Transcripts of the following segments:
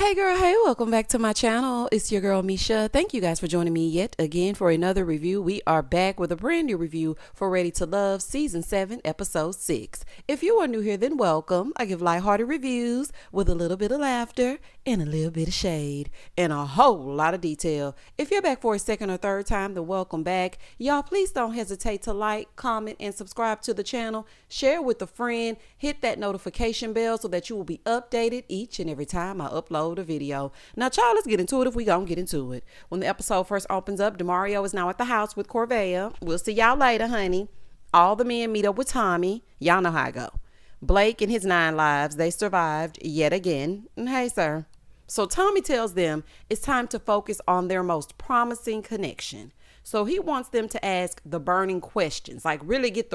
Hey girl, hey, welcome back to my channel. It's your girl Misha. Thank you guys for joining me yet again for another review. We are back with a brand new review for Ready to Love Season 7, Episode 6. If you are new here, then welcome. I give lighthearted reviews with a little bit of laughter and a little bit of shade and a whole lot of detail. If you're back for a second or third time, then welcome back. Y'all, please don't hesitate to like, comment, and subscribe to the channel. Share with a friend. Hit that notification bell so that you will be updated each and every time I upload a video. Now, child, let's get into it if we gonna get into it. When the episode first opens up, Demario is now at the house with Corvea. We'll see y'all later, honey. All the men meet up with Tommy. Y'all know how I go. Blake and his 9 lives, they survived yet again. Hey, sir. So Tommy tells them it's time to focus on their most promising connection. So he wants them to ask the burning questions, like really get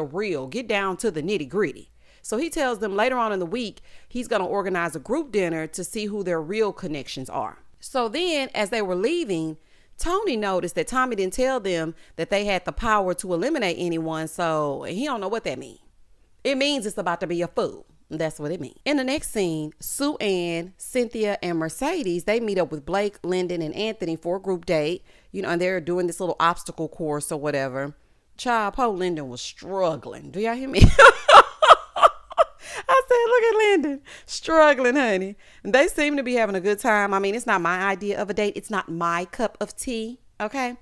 down to the nitty gritty. So he tells them later on in the week, he's going to organize a group dinner to see who their real connections are. So then as they were leaving, Tony noticed that Tommy didn't tell them that they had the power to eliminate anyone. So he don't know what that means. It means it's about to be a fool. That's what it means. In the next scene, Sue Ann, Cynthia, and Mercedes, they meet up with Blake, Lyndon, and Anthony for a group date. And they're doing this little obstacle course or whatever. Child, poor Lyndon was struggling. Do y'all hear me? I said, look at Lyndon, struggling, honey. And they seem to be having a good time. I mean, it's not my idea of a date. It's not my cup of tea, okay?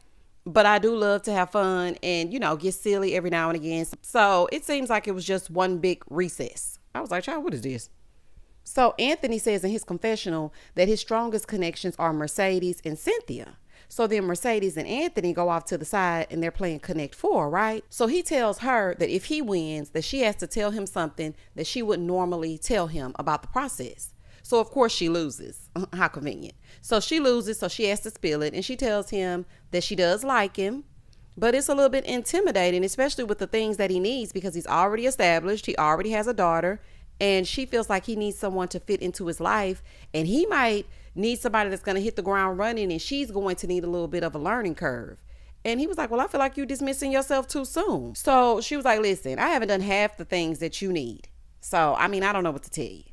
But I do love to have fun and, get silly every now and again. So it seems like it was just one big recess. I was like, child, what is this? So Anthony says in his confessional that his strongest connections are Mercedes and Cynthia. So then Mercedes and Anthony go off to the side and they're playing Connect 4, right? So he tells her that if he wins, that she has to tell him something that she wouldn't normally tell him about the process. So of course she loses. How convenient. So she loses, so she has to spill it. And she tells him that she does like him, but it's a little bit intimidating, especially with the things that he needs because he's already established. He already has a daughter and she feels like he needs someone to fit into his life. And he might need somebody that's going to hit the ground running and she's going to need a little bit of a learning curve. And he was like, well, I feel like you're dismissing yourself too soon. So she was like, listen, I haven't done half the things that you need. So, I don't know what to tell you.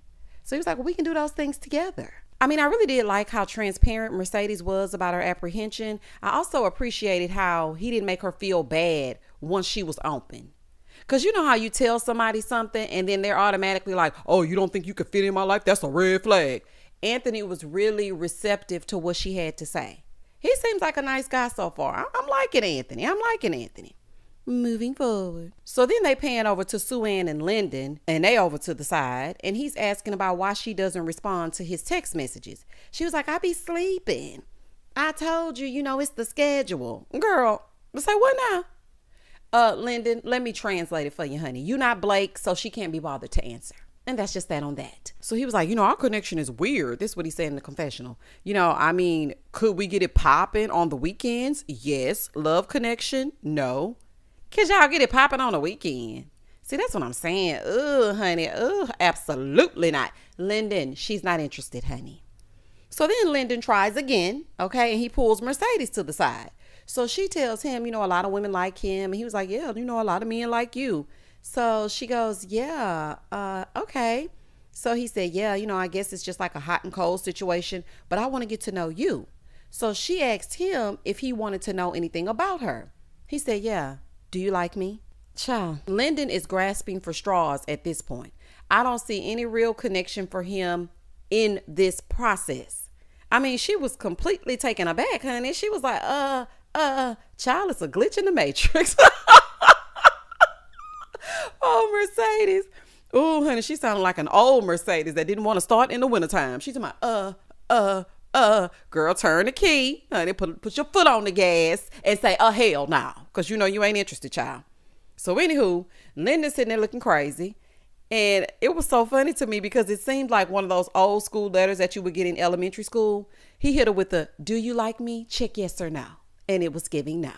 So he was like, well, we can do those things together. I really did like how transparent Mercedes was about her apprehension. I also appreciated how he didn't make her feel bad once she was open. Because you know how you tell somebody something and then they're automatically like, oh, you don't think you could fit in my life? That's a red flag. Anthony was really receptive to what she had to say. He seems like a nice guy so far. I'm liking Anthony. Moving forward. So then they pan over to Sue Ann and Lyndon, and they over to the side, and he's asking about why she doesn't respond to his text messages. She was like, I be sleeping. I told you, it's the schedule. Girl, say what now? Lyndon, let me translate it for you, honey. You not Blake, so she can't be bothered to answer. And that's just that on that. So he was like, our connection is weird. This is what he said in the confessional. Could we get it popping on the weekends? Yes. Love connection? No. Could y'all get it popping on the weekend? See, that's what I'm saying. Ugh, honey. Ugh, absolutely not. Lyndon, she's not interested, honey. So then Lyndon tries again, okay? And he pulls Mercedes to the side. So she tells him, a lot of women like him. And he was like, yeah, a lot of men like you. So she goes, yeah, okay. So he said, yeah, I guess it's just like a hot and cold situation, but I want to get to know you. So she asked him if he wanted to know anything about her. He said, yeah. Do you like me? Child. Lyndon is grasping for straws at this point. I don't see any real connection for him in this process. She was completely taken aback, honey. She was like, child, it's a glitch in the matrix. Oh, Mercedes. Oh, honey, she sounded like an old Mercedes that didn't want to start in the wintertime. She's like, girl, turn the key. Honey, put your foot on the gas and say, hell no. Because you ain't interested, child. So anywho, Lyndon's sitting there looking crazy. And it was so funny to me because it seemed like one of those old school letters that you would get in elementary school. He hit her with the, do you like me? Check yes or no. And it was giving no.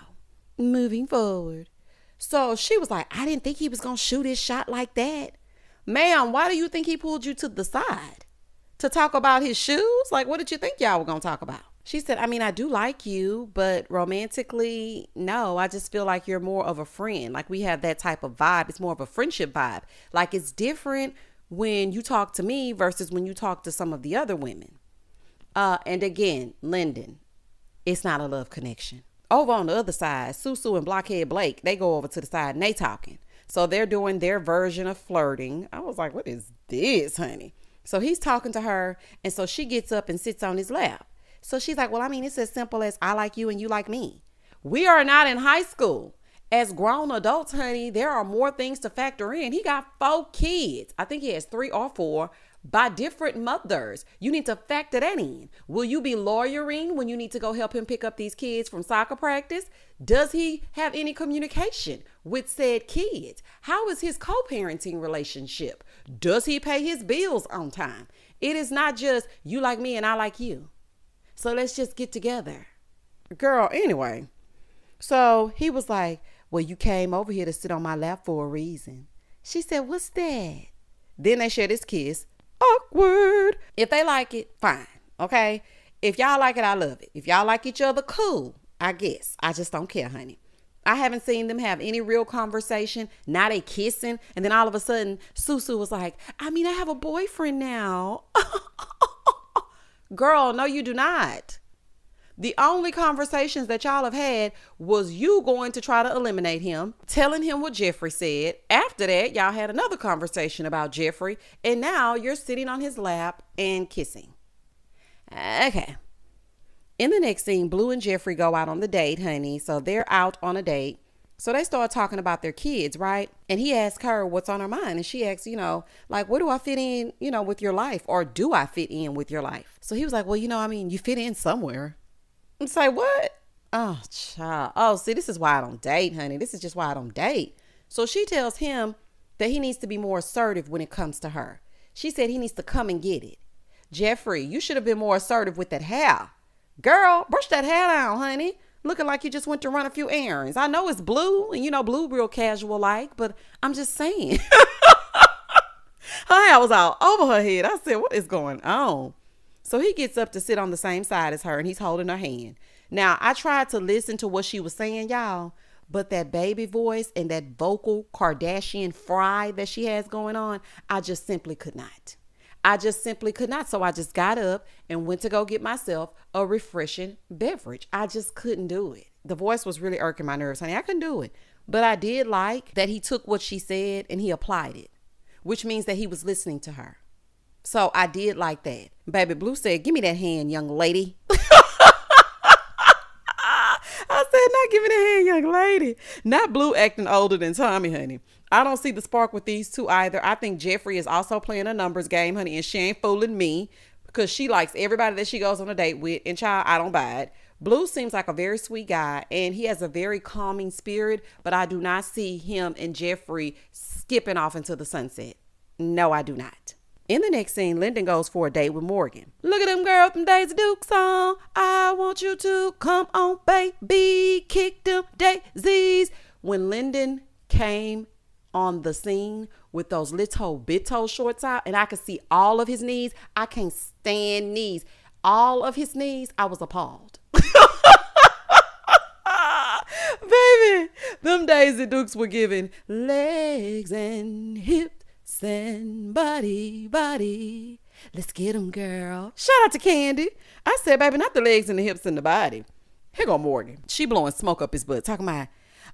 Moving forward. So she was like, I didn't think he was going to shoot his shot like that. Ma'am, why do you think he pulled you to the side? To talk about his shoes? Like, what did you think y'all were going to talk about? She said, I do like you, but romantically, no. I just feel like you're more of a friend. Like we have that type of vibe. It's more of a friendship vibe. Like it's different when you talk to me versus when you talk to some of the other women. And again, Lyndon, it's not a love connection. Over on the other side, Susu and Blockhead Blake, they go over to the side and they talking. So they're doing their version of flirting. I was like, what is this, honey? So he's talking to her, and so she gets up and sits on his lap. So she's like, well, I mean, it's as simple as I like you and you like me. We are not in high school. As grown adults, honey, there are more things to factor in. He got 4 kids. I think he has 3 or 4 by different mothers. You need to factor that in. Will you be lawyering when you need to go help him pick up these kids from soccer practice? Does he have any communication with said kids? How is his co-parenting relationship? Does he pay his bills on time? It is not just you like me and I like you. So let's just get together. Girl, anyway. So he was like, well, you came over here to sit on my lap for a reason. She said, what's that? Then they share this kiss. Awkward. If they like it, fine. Okay. If y'all like it, I love it. If y'all like each other, cool. I guess. I just don't care, honey. I haven't seen them have any real conversation. Now they kissing. And then all of a sudden, Susu was like, I mean, I have a boyfriend now. Girl, no, you do not. The only conversations that y'all have had was you going to try to eliminate him, telling him what Jeffrey said. After that, y'all had another conversation about Jeffrey, and now you're sitting on his lap and kissing. Okay. In the next scene, Blue and Jeffrey go out on the date, honey. So they're out on a date. So they start talking about their kids, right? And he asks her what's on her mind. And she asks, like, where do I fit in, with your life? Or do I fit in with your life? So he was like, well, you fit in somewhere. I'm say, what? Oh, child. Oh, see, this is why I don't date, honey. This is just why I don't date. So she tells him that he needs to be more assertive when it comes to her. She said he needs to come and get it. Jeffrey, you should have been more assertive with that hair. Girl, brush that hair down, honey. Looking like you just went to run a few errands. I know it's Blue, and Blue real casual like, but I'm just saying. Her hair was all over her head. I said, what is going on? So he gets up to sit on the same side as her, and he's holding her hand. Now, I tried to listen to what she was saying, y'all, but that baby voice and that vocal Kardashian fry that she has going on, I just simply could not. So I just got up and went to go get myself a refreshing beverage. I just couldn't do it. The voice was really irking my nerves, honey. I couldn't do it. But I did like that he took what she said and he applied it, which means that he was listening to her. So I did like that. Baby Blue said, give me that hand, young lady. I said, not giving a hand, young lady. Not Blue acting older than Tommy, honey. I don't see the spark with these two either. I think Jeffrey is also playing a numbers game, honey, and she ain't fooling me because she likes everybody that she goes on a date with. And child, I don't buy it. Blue seems like a very sweet guy, and he has a very calming spirit, but I do not see him and Jeffrey skipping off into the sunset. No, I do not. In the next scene, Lyndon goes for a date with Morgan. Look at them girls from Daisy Duke's song. I want you to come on, baby, kick them daisies. When Lyndon came on the scene with those little bit-toe shorts out, and I could see all of his knees. I can't stand knees. All of his knees, I was appalled. Baby, them Daisy Dukes were giving legs and hips and body. Let's get them, girl. Shout out to Candy. I said, baby, not the legs and the hips and the body. Here go Morgan. She blowing smoke up his butt, talking about,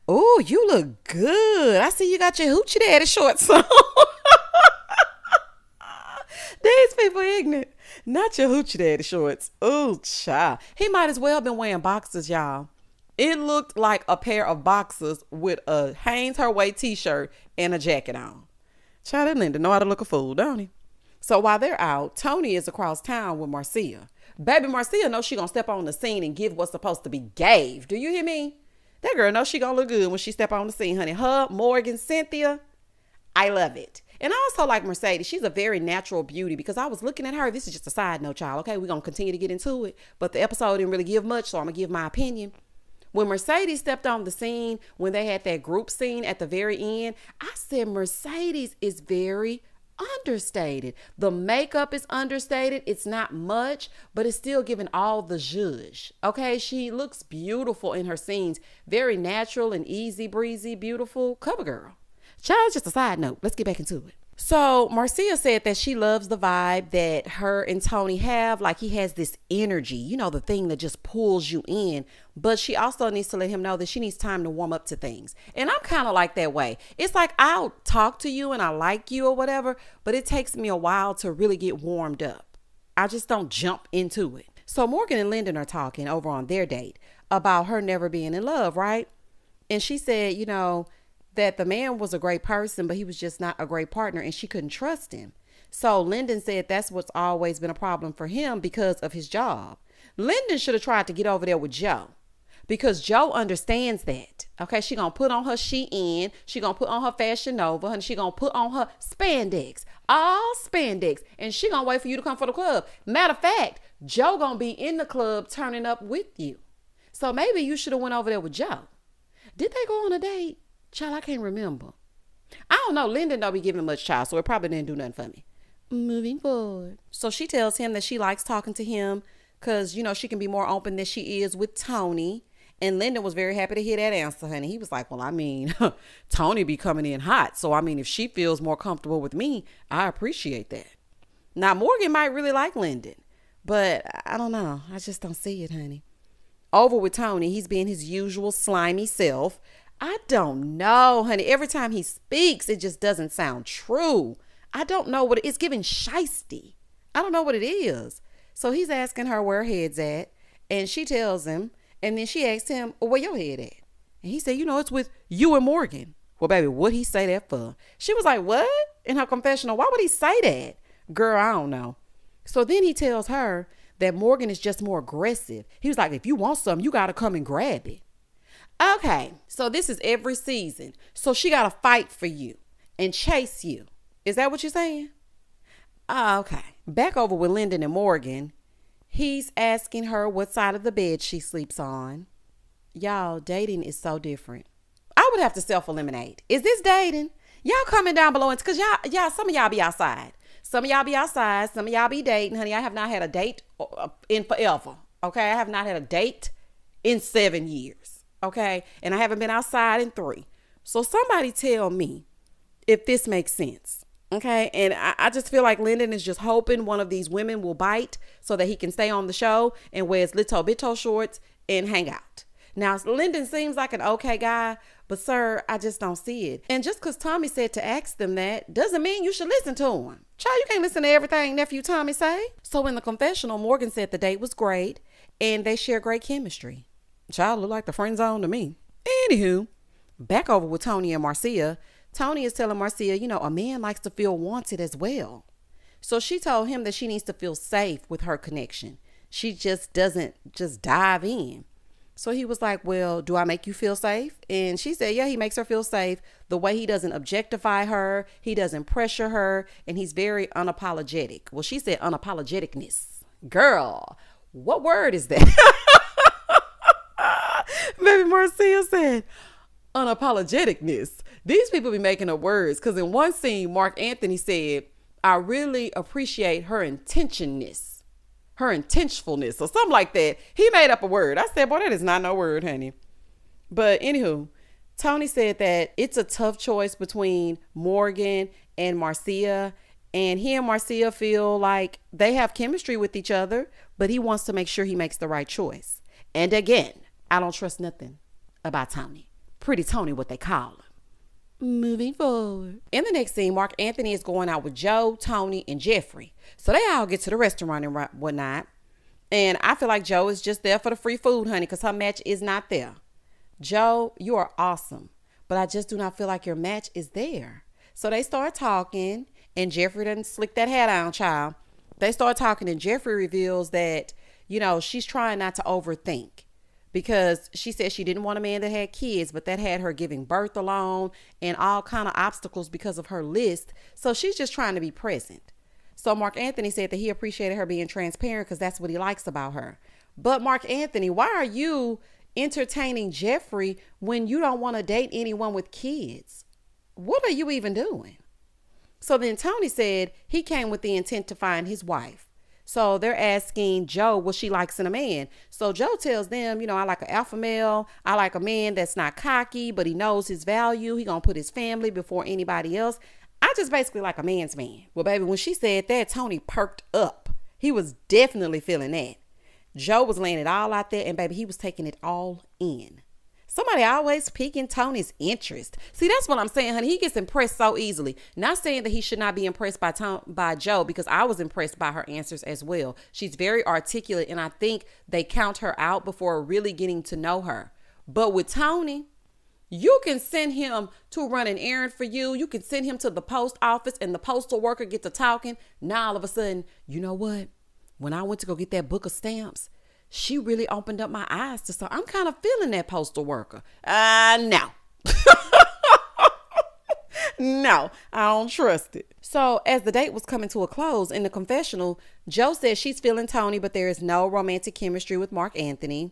oh, you look good. I see you got your hoochie daddy shorts on. These people ignorant. Not your hoochie daddy shorts. Oh, child. He might as well been wearing boxers, y'all. It looked like a pair of boxers with a Hanes Her Way t-shirt and a jacket on. Child, that Linda know how to look a fool, don't he? So while they're out, Tony is across town with Marcia. Baby Marcia knows she gonna step on the scene and give what's supposed to be gave. Do you hear me? That girl knows she gonna look good when she step on the scene, honey. Her, Morgan, Cynthia, I love it. And I also like Mercedes. She's a very natural beauty because I was looking at her. This is just a side note, child. Okay, we're gonna continue to get into it. But the episode didn't really give much, so I'm gonna give my opinion. When Mercedes stepped on the scene, when they had that group scene at the very end, I said Mercedes is very understated. The makeup is understated. It's not much, but it's still giving all the zhuzh. Okay, she looks beautiful in her scenes. Very natural and easy breezy, beautiful cover girl. Child, just a side note. Let's get back into it. So Marcia said that she loves the vibe that her and Tony have. Like he has this energy, the thing that just pulls you in. But she also needs to let him know that she needs time to warm up to things. And I'm kind of like that way. It's like I'll talk to you and I like you or whatever, but it takes me a while to really get warmed up. I just don't jump into it. So Morgan and Lyndon are talking over on their date about her never being in love, right? And she said, that the man was a great person, but he was just not a great partner and she couldn't trust him. So Lyndon said that's what's always been a problem for him because of his job. Lyndon should have tried to get over there with Joe because Joe understands that. Okay, she gonna put on her Shein, she gonna put on her Fashion Nova, and she gonna put on her spandex, all spandex, and she gonna wait for you to come for the club. Matter of fact, Joe gonna be in the club turning up with you. So maybe you should have went over there with Joe. Did they go on a date? Child, I can't remember. I don't know. Lyndon don't be giving much child, so it probably didn't do nothing for me. Moving forward. So she tells him that she likes talking to him because, she can be more open than she is with Tony. And Lyndon was very happy to hear that answer, honey. He was like, well, Tony be coming in hot. So, if she feels more comfortable with me, I appreciate that. Now, Morgan might really like Lyndon, but I don't know. I just don't see it, honey. Over with Tony, he's being his usual slimy self. I don't know, honey. Every time he speaks, it just doesn't sound true. I don't know what it's giving shisty. I don't know what it is. So he's asking her where her head's at, and she tells him, and then she asks him, well, where your head at? And he said, it's with you and Morgan. Well, baby, what'd he say that for? She was like, what? In her confessional, why would he say that? Girl, I don't know. So then he tells her that Morgan is just more aggressive. He was like, if you want something, you got to come and grab it. Okay, so this is every season. So she got to fight for you and chase you. Is that what you're saying? Okay. Back over with Lyndon and Morgan. He's asking her what side of the bed she sleeps on. Y'all, dating is so different. I would have to self-eliminate. Is this dating? Y'all comment down below because y'all, some of y'all be outside. Some of y'all be outside. Some of y'all be dating. Honey, I have not had a date in forever. Okay, I have not had a date in 7 years. Okay, and I haven't been outside in 3. So somebody tell me if this makes sense. Okay, and I just feel like Lyndon is just hoping one of these women will bite so that he can stay on the show and wear his little bitto shorts and hang out. Now, Lyndon seems like an okay guy, but sir, I just don't see it. And just because Tommy said to ask them that doesn't mean you should listen to him. Child, you can't listen to everything nephew Tommy say. So in the confessional, Morgan said the date was great and they share great chemistry. Child, look like the friend zone to me. Anywho, back over with Tony and Marcia. Tony is telling Marcia, a man likes to feel wanted as well. So she told him that she needs to feel safe with her connection. She just doesn't just dive in. So he was like, well, do I make you feel safe? And she said, yeah, he makes her feel safe. The way he doesn't objectify her, he doesn't pressure her, and he's very unapologetic. Well, she said unapologeticness. Girl, what word is that? Baby Marcia said unapologeticness. These people be making up words because in one scene, Mark Anthony said, I really appreciate her intentionness, her intentfulness or something like that. He made up a word. I said, boy, that is not no word, honey. But anywho, Tony said that it's a tough choice between Morgan and Marcia. And he and Marcia feel like they have chemistry with each other, but he wants to make sure he makes the right choice. And again, I don't trust nothing about Tony. Pretty Tony, what they call him. Moving forward. In the next scene, Mark Anthony is going out with Joe, Tony, and Jeffrey. So they all get to the restaurant and whatnot. And I feel like Joe is just there for the free food, honey, because her match is not there. Joe, you are awesome, but I just do not feel like your match is there. So they start talking, and Jeffrey doesn't slick that hat on, child. They start talking, and Jeffrey reveals that, she's trying not to overthink. Because she said she didn't want a man that had kids, but that had her giving birth alone and all kind of obstacles because of her list. So she's just trying to be present. So Mark Anthony said that he appreciated her being transparent because that's what he likes about her. But Mark Anthony, why are you entertaining Jeffrey when you don't want to date anyone with kids? What are you even doing? So then Tony said he came with the intent to find his wife. So they're asking Joe what she likes in a man. So Joe tells them, I like an alpha male. I like a man that's not cocky, but he knows his value. He gonna put his family before anybody else. I just basically like a man's man. Well, baby, when she said that, Tony perked up. He was definitely feeling that. Joe was laying it all out there, and baby, he was taking it all in. Somebody always piquing Tony's interest. See, that's what I'm saying, honey. He gets impressed so easily. Not saying that he should not be impressed by Joe, because I was impressed by her answers as well. She's very articulate, and I think they count her out before really getting to know her. But with Tony, you can send him to run an errand for you. You can send him to the post office, and the postal worker get to talking. Now all of a sudden, you know what? When I went to go get that book of stamps, she really opened up my eyes to something. I'm kind of feeling that postal worker. No. No, I don't trust it. So as the date was coming to a close in the confessional, Joe says she's feeling Tony, but there is no romantic chemistry with Mark Anthony.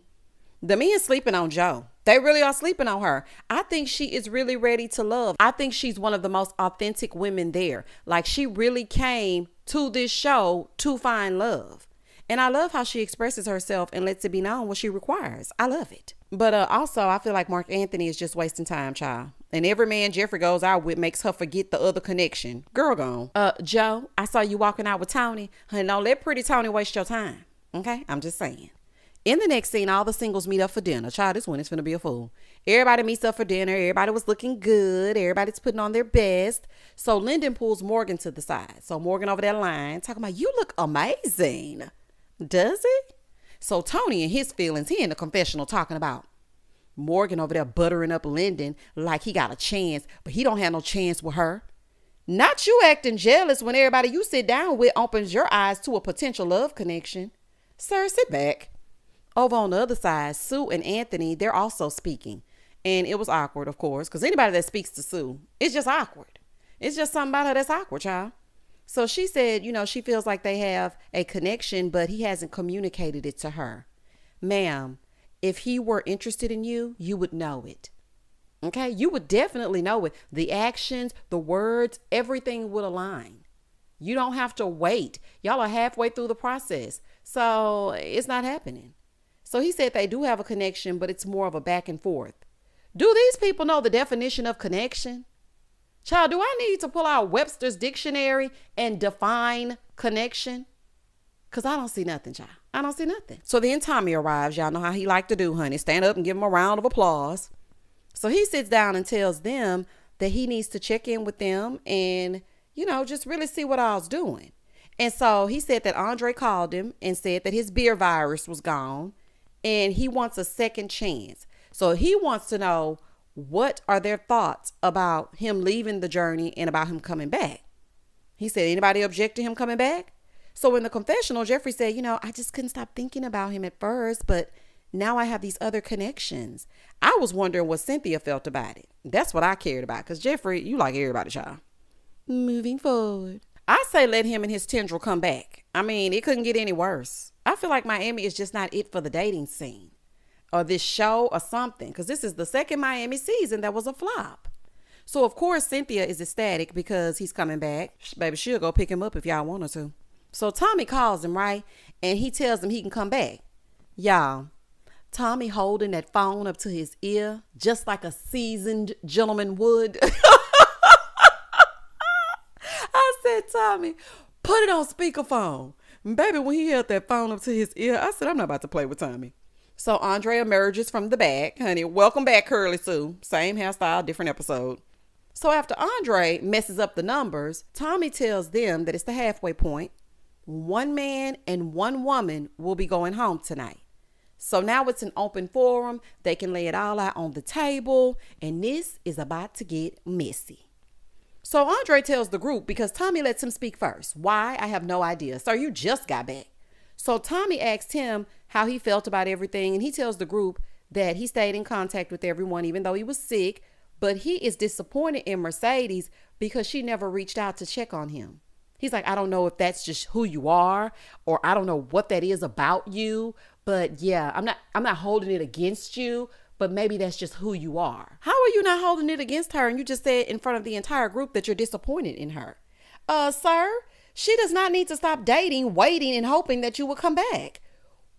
The men sleeping on Joe. They really are sleeping on her. I think she is really ready to love. I think she's one of the most authentic women there. Like, she really came to this show to find love. And I love how she expresses herself and lets it be known what she requires. I love it. But also, I feel like Mark Anthony is just wasting time, child. And every man Jeffrey goes out with makes her forget the other connection. Girl gone. Joe, I saw you walking out with Tony. Honey, don't let pretty Tony waste your time. Okay? I'm just saying. In the next scene, all the singles meet up for dinner. Child, this one is finna be a fool. Everybody meets up for dinner. Everybody was looking good. Everybody's putting on their best. So Lyndon pulls Morgan to the side. So Morgan over that line talking about, you look amazing. Does he? So Tony and his feelings, he in the confessional talking about Morgan over there buttering up Lyndon like he got a chance, but he don't have no chance with her. Not you acting jealous when everybody you sit down with opens your eyes to a potential love connection. Sir, sit back. Over on the other side, Sue and Anthony, they're also speaking. And it was awkward, of course, because anybody that speaks to Sue, it's just awkward. It's just something about her that's awkward, child. So she said, she feels like they have a connection, but he hasn't communicated it to her. Ma'am, if he were interested in you, you would know it. Okay? You would definitely know it. The actions, the words, everything would align. You don't have to wait. Y'all are halfway through the process. So it's not happening. So he said they do have a connection, but it's more of a back and forth. Do these people know the definition of connection? Child, do I need to pull out Webster's dictionary and define connection? Because I don't see nothing, child. I don't see nothing. So then Tommy arrives. Y'all know how he like to do, honey. Stand up and give him a round of applause. So he sits down and tells them that he needs to check in with them and, just really see what all's doing. And so he said that Andre called him and said that his beer virus was gone. And he wants a second chance. So he wants to know, what are their thoughts about him leaving the journey and about him coming back? He said, anybody object to him coming back? So in the confessional, Jeffrey said, I just couldn't stop thinking about him at first, but now I have these other connections. I was wondering what Cynthia felt about it. That's what I cared about. Because Jeffrey, you like everybody, child. Moving forward, I say let him and his tendril come back. I mean, it couldn't get any worse. I feel like Miami is just not it for the dating scene or this show or something, because this is the second Miami season that was a flop. So, of course, Cynthia is ecstatic because he's coming back. Baby, she'll go pick him up if y'all want her to. So Tommy calls him, right? And he tells him he can come back. Y'all, Tommy holding that phone up to his ear just like a seasoned gentleman would. I said, Tommy, put it on speakerphone. Baby, when he held that phone up to his ear, I said, I'm not about to play with Tommy. So Andre emerges from the back. Honey, welcome back, Curly Sue. Same hairstyle, different episode. So after Andre messes up the numbers, Tommy tells them that it's the halfway point. One man and one woman will be going home tonight. So now it's an open forum. They can lay it all out on the table. And this is about to get messy. So Andre tells the group, because Tommy lets him speak first. Why? I have no idea. Sir, you just got back. So Tommy asked him how he felt about everything. And he tells the group that he stayed in contact with everyone, even though he was sick. But he is disappointed in Mercedes because she never reached out to check on him. He's like, I don't know if that's just who you are, or I don't know what that is about you. But yeah, I'm not holding it against you. But maybe that's just who you are. How are you not holding it against her? And you just said in front of the entire group that you're disappointed in her. Sir, she does not need to stop dating, waiting, and hoping that you will come back.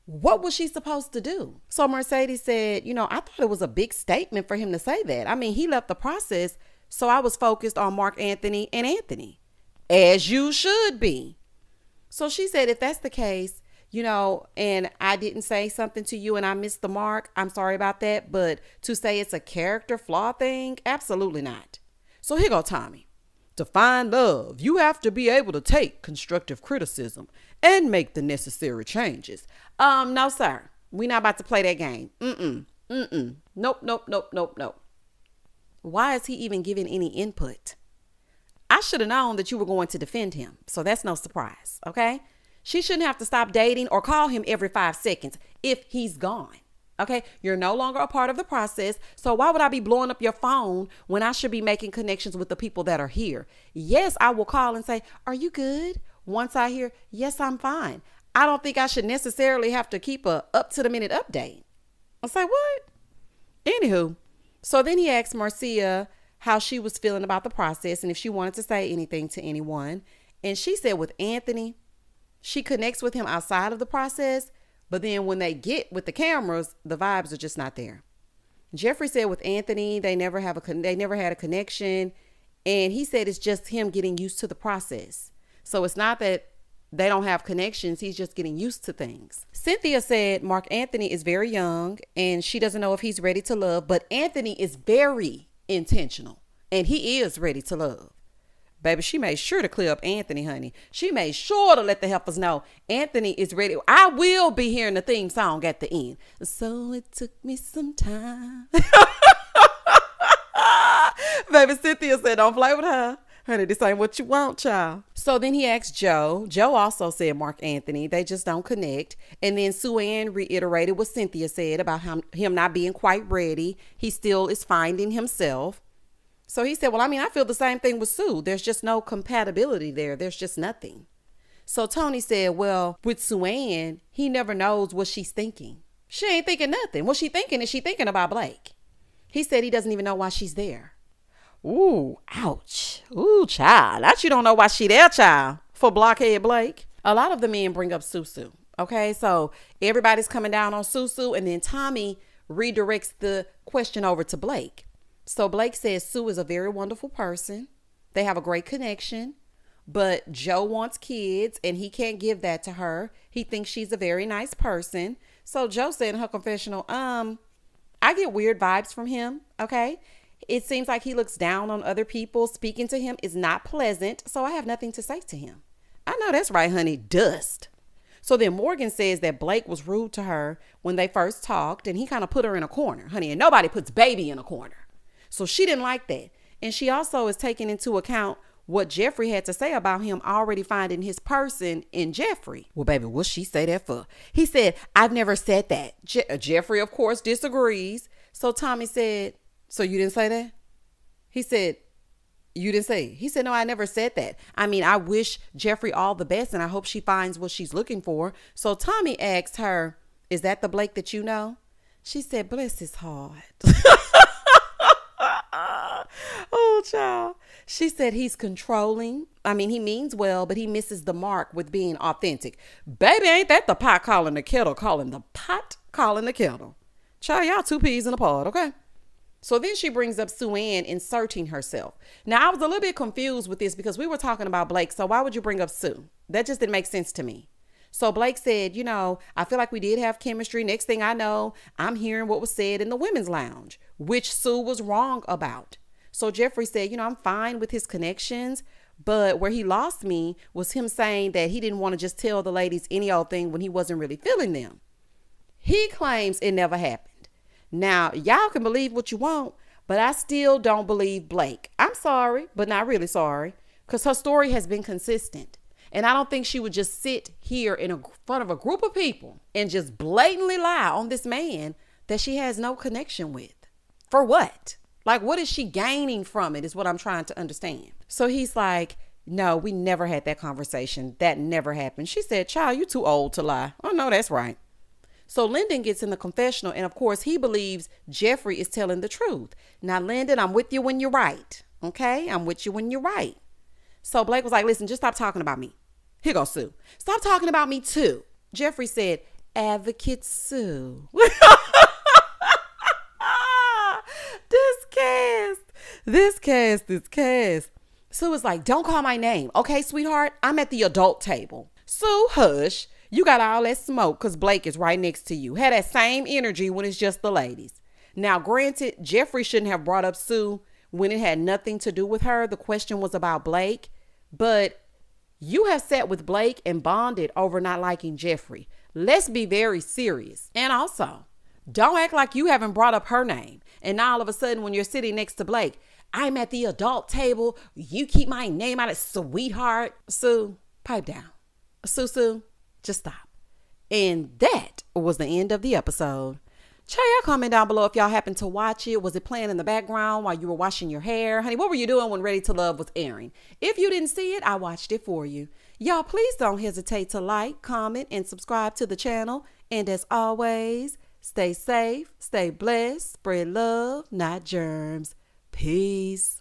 What was she supposed to do? So Mercedes said, I thought it was a big statement for him to say that. I mean, he left the process So I was focused on Mark Anthony and Anthony, as you should be. So she said, if that's the case, and I didn't say something to you and I missed the mark, I'm sorry about that. But to say it's a character flaw thing, absolutely not. So here go Tommy. To find love, you have to be able to take constructive criticism and make the necessary changes. No, sir. We're not about to play that game. Nope. Why is he even giving any input? I should have known that you were going to defend him. So that's no surprise. Okay. She shouldn't have to stop dating or call him every 5 seconds if he's gone. Okay. You're no longer a part of the process. So why would I be blowing up your phone when I should be making connections with the people that are here? Yes, I will call and say, are you good? Once I hear, yes, I'm fine. I don't think I should necessarily have to keep a up to the minute update. I say, what? Anywho, so then he asked Marcia how she was feeling about the process and if she wanted to say anything to anyone. And she said with Anthony, she connects with him outside of the process, but then when they get with the cameras, the vibes are just not there. Jeffrey said with Anthony, they never had a connection. And he said it's just him getting used to the process. So it's not that they don't have connections. He's just getting used to things. Cynthia said Mark Anthony is very young and she doesn't know if he's ready to love, but Anthony is very intentional and he is ready to love. Baby, she made sure to clear up Anthony, honey. She made sure to let the helpers know Anthony is ready. I will be hearing the theme song at the end. So it took me some time. Baby, Cynthia said, don't play with her. Honey, this ain't what you want, child. So then he asked Joe. Joe also said Mark Anthony. They just don't connect. And then Sue Ann reiterated what Cynthia said about him not being quite ready. He still is finding himself. So he said, well, I feel the same thing with Sue. There's just no compatibility there. There's just nothing. So Tony said, well, with Sue Ann, he never knows what she's thinking. She ain't thinking nothing. What she thinking is she thinking about Blake. He said he doesn't even know why she's there. Ooh, ouch. Ooh, child. That you don't know why she there, child, for blockhead Blake. A lot of the men bring up Susu. Okay, so everybody's coming down on Susu, and then Tommy redirects the question over to Blake. So Blake says Sue is a very wonderful person. They have a great connection, but Joe wants kids and he can't give that to her. He thinks she's a very nice person. So Joe said in her confessional, I get weird vibes from him. Okay. It seems like he looks down on other people. Speaking to him is not pleasant. So I have nothing to say to him. I know that's right, honey. Dust. So then Morgan says that Blake was rude to her when they first talked and he kind of put her in a corner, honey, and nobody puts baby in a corner. So she didn't like that. And she also is taking into account what Jeffrey had to say about him already finding his person in Jeffrey. Well, baby, what she say that for? He said, I've never said that. Jeffrey, of course, disagrees. So Tommy said, so you didn't say that? He said, you didn't say. He said, no, I never said that. I wish Jeffrey all the best and I hope she finds what she's looking for. So Tommy asked her, is that the Blake that you know? She said, bless his heart. Oh, child. She said he's controlling. He means well, but he misses the mark with being authentic. Baby, ain't that the pot calling the kettle calling the pot calling the kettle? Child, y'all two peas in a pod, okay? So then she brings up Sue Ann inserting herself. Now, I was a little bit confused with this because we were talking about Blake. So why would you bring up Sue? That just didn't make sense to me. So Blake said, I feel like we did have chemistry. Next thing I know, I'm hearing what was said in the women's lounge, which Sue was wrong about. So Jeffrey said, I'm fine with his connections, but where he lost me was him saying that he didn't want to just tell the ladies any old thing when he wasn't really feeling them. He claims it never happened. Now, y'all can believe what you want, but I still don't believe Blake. I'm sorry, but not really sorry, because her story has been consistent. And I don't think she would just sit here in front of a group of people and just blatantly lie on this man that she has no connection with. For what? Like, what is she gaining from it is what I'm trying to understand. So he's like, no, we never had that conversation. That never happened. She said, child, you too old to lie. Oh, no, that's right. So Lyndon gets in the confessional. And of course, he believes Jeffrey is telling the truth. Now, Lyndon, I'm with you when you're right. Okay, I'm with you when you're right. So Blake was like, listen, just stop talking about me. Here goes Sue. Stop talking about me too. Jeffrey said, Advocate Sue. This cast. This cast. Sue was like, don't call my name. Okay, sweetheart, I'm at the adult table. Sue, hush. You got all that smoke because Blake is right next to you. Had that same energy when it's just the ladies. Now, granted, Jeffrey shouldn't have brought up Sue when it had nothing to do with her. The question was about Blake. But you have sat with Blake and bonded over not liking Jeffrey. Let's be very serious. And also, don't act like you haven't brought up her name. And now all of a sudden when you're sitting next to Blake, I'm at the adult table. You keep my name out of sweetheart. Sue, pipe down. Sue, just stop. And that was the end of the episode. Share your comment down below if y'all happened to watch it. Was it playing in the background while you were washing your hair? Honey, what were you doing when Ready to Love was airing? If you didn't see it, I watched it for you. Y'all, please don't hesitate to like, comment, and subscribe to the channel. And as always, stay safe, stay blessed, spread love, not germs. Peace.